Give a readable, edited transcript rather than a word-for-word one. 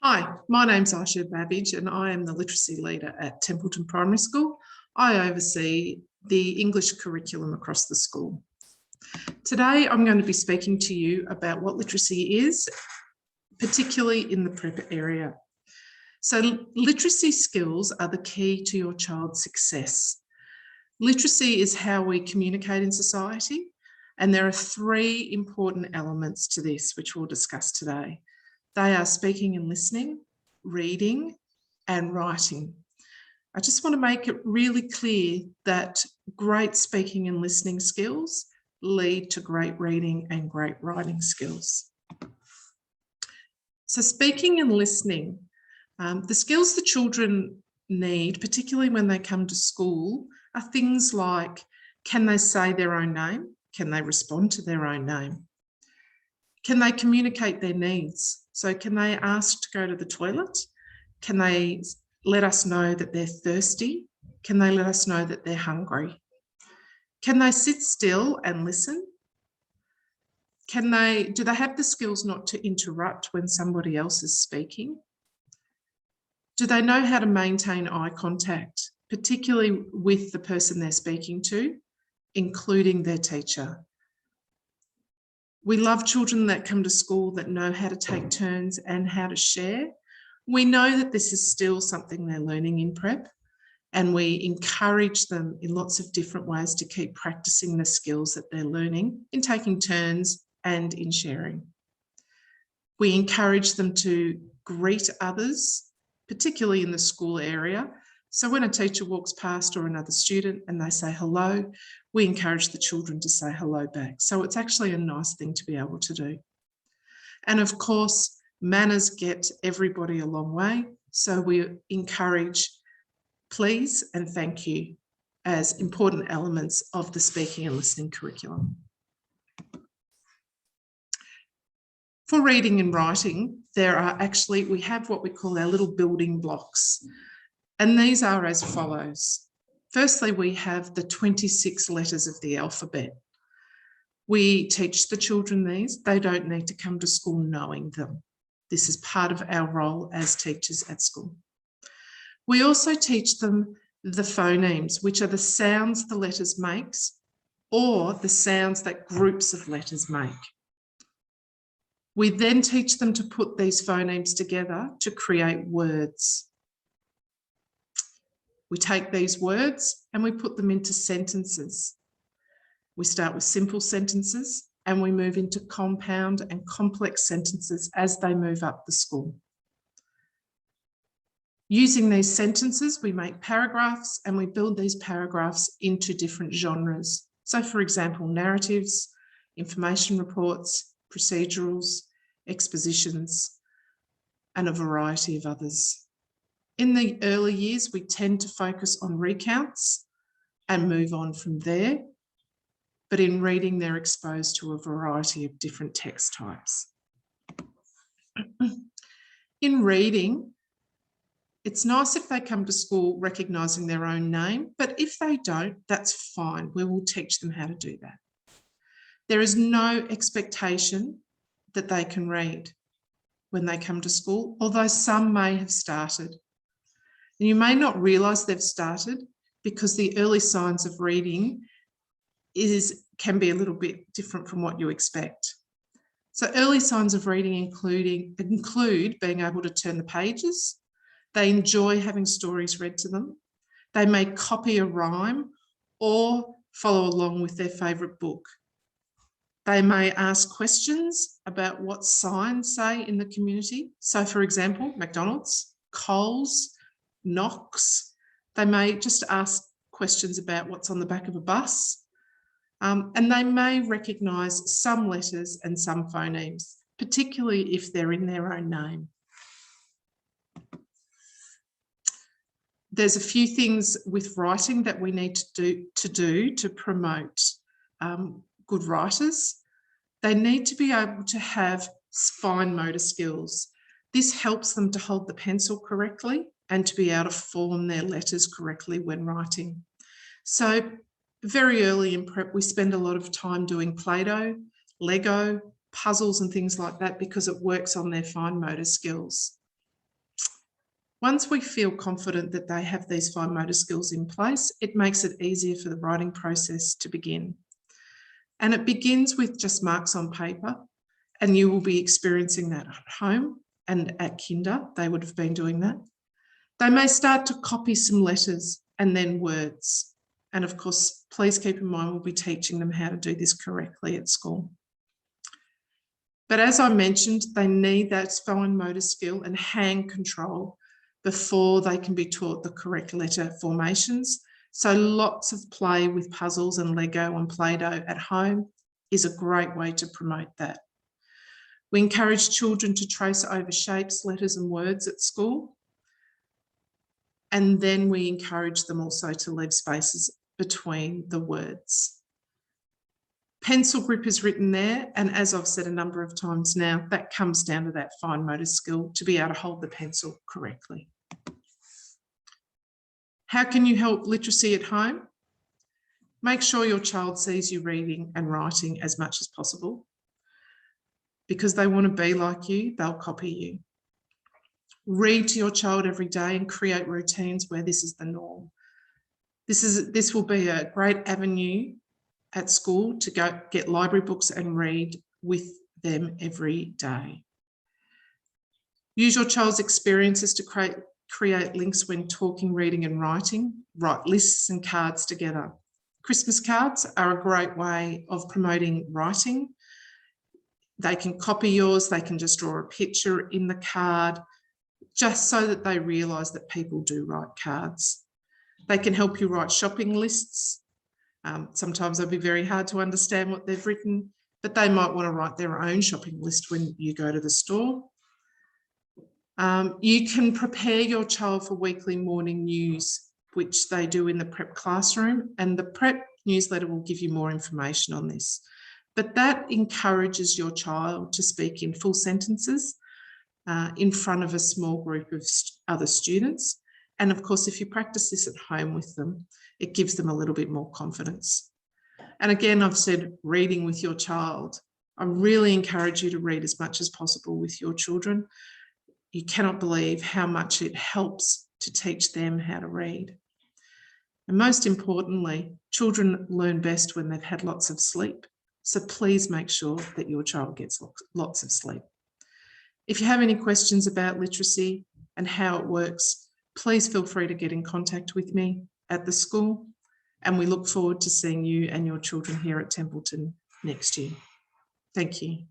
Hi, my name's Ayse and I am the Literacy Leader at Templeton Primary School. I oversee the English curriculum across the school. Today I'm going to be speaking to you about what literacy is, particularly in the prep area. So literacy skills are the key to your child's success. Literacy is how we communicate in society, and there are three important elements to this which we'll discuss today. They are speaking and listening, reading, and writing. I just want to make it really clear that great speaking and listening skills lead to great reading and great writing skills. So speaking and listening, the skills the children need, particularly when they come to school, are things like, can they say their own name? Can they respond to their own name? Can they communicate their needs? So can they ask to go to the toilet? Can they let us know that they're thirsty? Can they let us know that they're hungry? Can they sit still and listen? Do they have the skills not to interrupt when somebody else is speaking? Do they know how to maintain eye contact, particularly with the person they're speaking to, including their teacher? We love children that come to school that know how to take turns and how to share. We know that this is still something they're learning in prep, and we encourage them in lots of different ways to keep practicing the skills that they're learning in taking turns and in sharing. We encourage them to greet others, particularly in the school area. So when a teacher walks past or another student and they say hello, we encourage the children to say hello back. So it's actually a nice thing to be able to do. And of course, manners get everybody a long way. So we encourage please and thank you as important elements of the speaking and listening curriculum. For reading and writing, we have what we call our little building blocks. And these are as follows. Firstly, we have the 26 letters of the alphabet. We teach the children these. They don't need to come to school knowing them. This is part of our role as teachers at school. We also teach them the phonemes, which are the sounds the letters makes, or the sounds that groups of letters make. We then teach them to put these phonemes together to create words. We take these words and we put them into sentences. We start with simple sentences and we move into compound and complex sentences as they move up the school. Using these sentences, we make paragraphs and we build these paragraphs into different genres. So for example, narratives, information reports, procedurals, expositions, and a variety of others. In the early years, we tend to focus on recounts and move on from there. But in reading, they're exposed to a variety of different text types. In reading, it's nice if they come to school recognising their own name, but if they don't, that's fine. We will teach them how to do that. There is no expectation that they can read when they come to school, although some may have started. And you may not realise they've started because the early signs of reading can be a little bit different from what you expect. So early signs of reading include being able to turn the pages. They enjoy having stories read to them. They may copy a rhyme or follow along with their favourite book. They may ask questions about what signs say in the community. So for example, McDonald's, Coles, Knox. They may just ask questions about what's on the back of a bus. And they may recognise some letters and some phonemes, particularly if they're in their own name. There's a few things with writing that we need to do to promote good writers. They need to be able to have fine motor skills. This helps them to hold the pencil correctly and to be able to form their letters correctly when writing. So very early in prep, we spend a lot of time doing Play-Doh, Lego, puzzles and things like that because it works on their fine motor skills. Once we feel confident that they have these fine motor skills in place, it makes it easier for the writing process to begin. And it begins with just marks on paper, and you will be experiencing that at home and at kinder. They would have been doing that. They may start to copy some letters and then words. And of course, please keep in mind, we'll be teaching them how to do this correctly at school. But as I mentioned, they need that fine motor skill and hand control before they can be taught the correct letter formations. So lots of play with puzzles and Lego and Play-Doh at home is a great way to promote that. We encourage children to trace over shapes, letters and words at school. And then we encourage them also to leave spaces between the words. Pencil grip is written there, and as I've said a number of times now, that comes down to that fine motor skill to be able to hold the pencil correctly. How can you help literacy at home? Make sure your child sees you reading and writing as much as possible. Because they want to be like you, they'll copy you. Read to your child every day and create routines where this is the norm. This will be a great avenue at school to go get library books and read with them every day. Use your child's experiences to create links when talking, reading and writing. Write lists and cards together. Christmas cards are a great way of promoting writing. They can copy yours, they can just draw a picture in the card, just so that they realise that people do write cards. They can help you write shopping lists. Sometimes it'll be very hard to understand what they've written, but they might want to write their own shopping list when you go to the store. You can prepare your child for weekly morning news, which they do in the prep classroom, and the prep newsletter will give you more information on this. But that encourages your child to speak in full sentences in front of a small group of other students. And of course, if you practice this at home with them, it gives them a little bit more confidence. And again, I've said reading with your child. I really encourage you to read as much as possible with your children. You cannot believe how much it helps to teach them how to read. And most importantly, children learn best when they've had lots of sleep. So please make sure that your child gets lots of sleep. If you have any questions about literacy and how it works, please feel free to get in contact with me at the school, and we look forward to seeing you and your children here at Templeton next year. Thank you.